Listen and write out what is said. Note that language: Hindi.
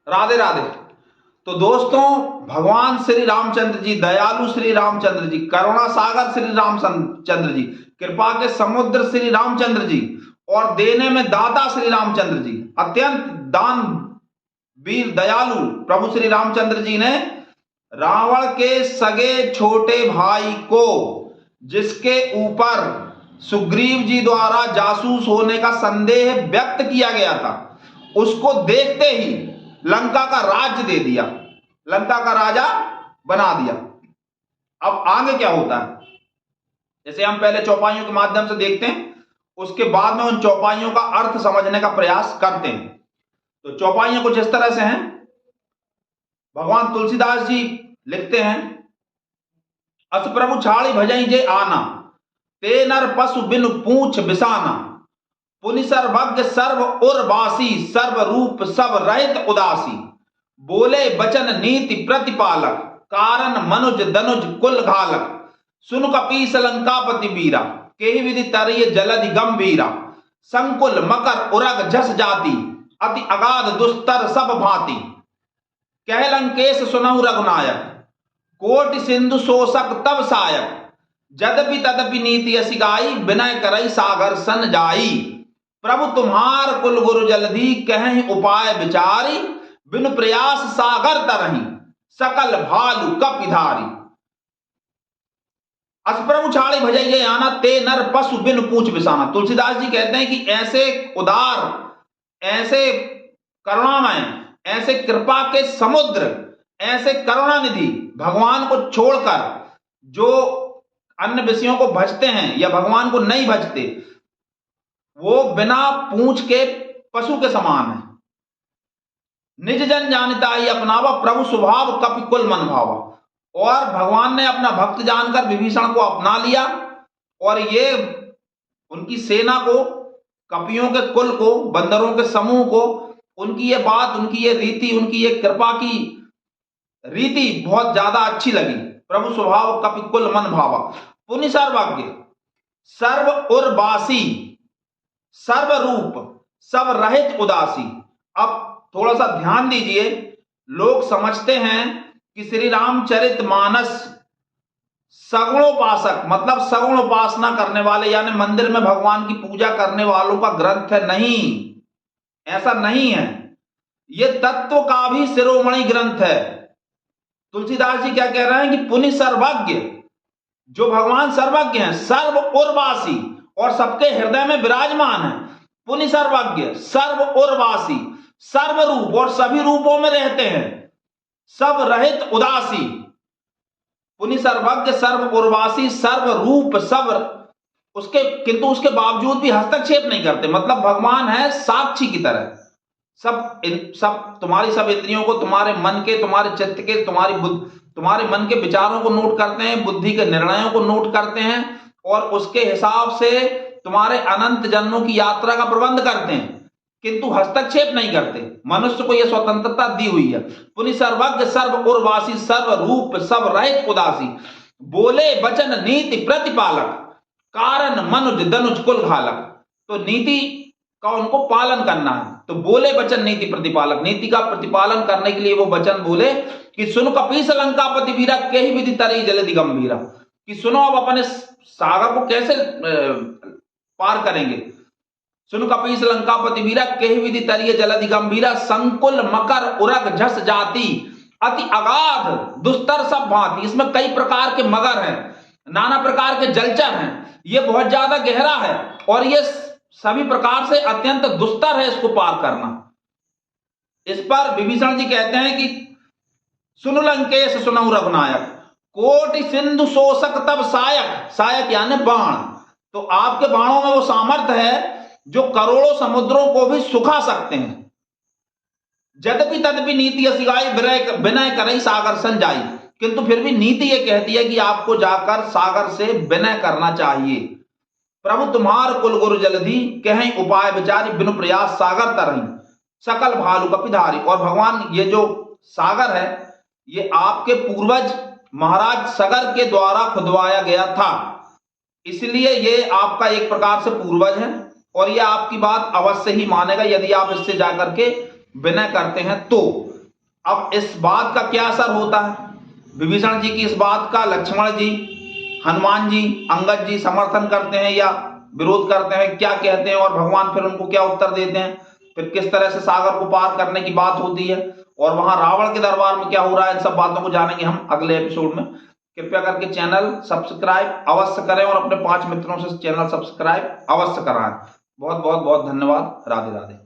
राधे राधे। तो दोस्तों, भगवान श्री रामचंद्र जी, दयालु श्री रामचंद्र जी, करुणा सागर श्री रामचंद्र जी, कृपा के समुद्र श्री रामचंद्र जी और देने में दाता श्री रामचंद्र जी, अत्यंत दान वीर दयालु प्रभु श्री रामचंद्र जी ने रावण के सगे छोटे भाई को, जिसके ऊपर सुग्रीव जी द्वारा जासूस होने का संदेह व्यक्त किया गया था, उसको देखते ही लंका का राज्य दे दिया, लंका का राजा बना दिया। अब आगे क्या होता है, जैसे हम पहले चौपाइयों के माध्यम से देखते हैं, उसके बाद में उन चौपाइयों का अर्थ समझने का प्रयास करते हैं। तो चौपाइयां कुछ इस तरह से हैं। भगवान तुलसीदास जी लिखते हैं, अस प्रभु छाड़ी भजई जे आना, ते नर पशु बिनु पूछ बिसाना, पुनि सर्वज्ञ सर्व उर्वासी, सर्व रूप सब रहित उदासी, बोले बचन नीति प्रतिपालक, कारण मनुज दनुज कुल घालक, सुन कपीस लंकापति वीरा, केहि विधि तरिय जलधि गंभीरा, संकुल मकर उरग झस जाति, अति अगाध दुस्तर सब भांति, कह लंकेश सुनहु रघुनायक, कोटि सिंधु शोषक तब सायक, जदपि तदपि नीति असी गाई, विनय करई सागर सन जाई, प्रभु तुम्हार कुल गुरु जलधि, कहीं उपाय विचारी, बिनु प्रयास सागर तरही, सकल भालु कपिधारी, अस प्रभु छाड़ी भजइये आना, ते नर पशु बिनु पूछ बिसाना। तुलसीदास जी कहते हैं कि ऐसे उदार, ऐसे करुणामय, ऐसे कृपा के समुद्र, ऐसे करुणानिधि भगवान को छोड़कर जो अन्य विषयों को भजते हैं या भगवान को नहीं भजते, वो बिना पूंछ के पशु के समान है। निज जन जानता ही अपनावा, प्रभु स्वभाव कपि कुल मन भावा। और भगवान ने अपना भक्त जानकर विभीषण को अपना लिया और ये उनकी सेना को, कपियों के कुल को, बंदरों के समूह को, उनकी ये बात, उनकी ये रीति, उनकी ये कृपा की रीति बहुत ज्यादा अच्छी लगी। प्रभु स्वभाव कपि कुल मन भावा, पुनि सर्वज्ञ सर्व उर्वासी, सर्व रूप सब रहित उदासी। अब थोड़ा सा ध्यान दीजिए, लोग समझते हैं कि श्री रामचरित मानस सगुणोपासक, मतलब सगुण उपासना करने वाले, यानी मंदिर में भगवान की पूजा करने वालों का ग्रंथ है। नहीं, ऐसा नहीं है। यह तत्व का भी शिरोमणि ग्रंथ है। तुलसीदास जी क्या कह रहे हैं कि पुनि सर्वज्ञ, जो भगवान सर्वज्ञ हैं, सर्व उर्वासी और सबके हृदय में विराजमान है, पुनि सर्वज्ञ सर्व उर्वासी, सर्व रूप और सभी रूपों में रहते हैं, सब रहित उदासी, पुनि सर्वज्ञ सर्व उर्वासी, सर्व रूप सब उसके, किंतु उसके बावजूद भी हस्तक्षेप नहीं करते। मतलब भगवान है साक्षी की तरह, सब तुम्हारी सब इंद्रियों को, तुम्हारे मन के, तुम्हारे चित्त के, तुम्हारे मन के विचारों को नोट करते हैं, बुद्धि के निर्णयों को नोट करते हैं और उसके हिसाब से तुम्हारे अनंत जन्मों की यात्रा का प्रबंध करते हैं, किंतु हस्तक्षेप नहीं करते। मनुष्य को यह स्वतंत्रता दी हुई है। पुनि सर्वज्ञ सर्व उर्वासी, सर्व रूप सब रहित उदासी, बोले वचन नीति प्रतिपालक, कारण मनुज दनुज कुल घालक। तो नीति का उनको पालन करना है, तो बोले वचन नीति प्रतिपालक, नीति का प्रतिपालन करने के लिए वो वचन बोले कि सुन कपीस लंकापति वीरा, केहि विधि तरिय जलधि गंभीरा, कि सुनो अब अपने सागर को कैसे पार करेंगे। सुन कपीस लंकापति वीरा, केहि विधि तरिय जलधि गंभीरा, संकुल मकर उरग झस जाति, अति अगाध दुस्तर सब भांति। इसमें कई प्रकार के मगर हैं, नाना प्रकार के जलचर हैं, ये बहुत ज्यादा गहरा है और ये सभी प्रकार से अत्यंत दुस्तर है इसको पार करना। इस पर विभीषण जी कहते हैं कि सुन लंकेश सुनहु रघुनायक, कोटि सिंधु शोषक तब सायक, सायक यानी बाण। तो आपके बाणों में वो सामर्थ्य है जो करोड़ों समुद्रों को भी सुखा सकते हैं। यद्यपि तदपि नीति असी गाई, विनय करई सागर सन जाई, किंतु फिर भी नीति ये कहती है कि आपको जाकर सागर से विनय करना चाहिए। प्रभु तुम्हार कुल गुरु जलधि, कहीं उपाय विचारी, बिनु प्रयास सागर तरही, सकल भालु कपिधारी। और भगवान ये जो सागर है, ये आपके पूर्वज महाराज सगर के द्वारा खुदवाया गया था, इसलिए ये आपका एक प्रकार से पूर्वज है और ये आपकी बात अवश्य ही मानेगा यदि आप इससे जाकर के विनय करते हैं तो। अब इस बात का क्या असर होता है, विभीषण जी की इस बात का लक्ष्मण जी, हनुमान जी, अंगद जी समर्थन करते हैं या विरोध करते हैं, क्या कहते हैं और भगवान फिर उनको क्या उत्तर देते हैं, फिर किस तरह से सागर को पार करने की बात होती है और वहां रावण के दरबार में क्या हो रहा है, इन सब बातों को जानेंगे हम अगले एपिसोड में। कृपया करके चैनल सब्सक्राइब अवश्य करें और अपने 5 मित्रों से चैनल सब्सक्राइब अवश्य कराएं। बहुत बहुत बहुत धन्यवाद। राधे राधे।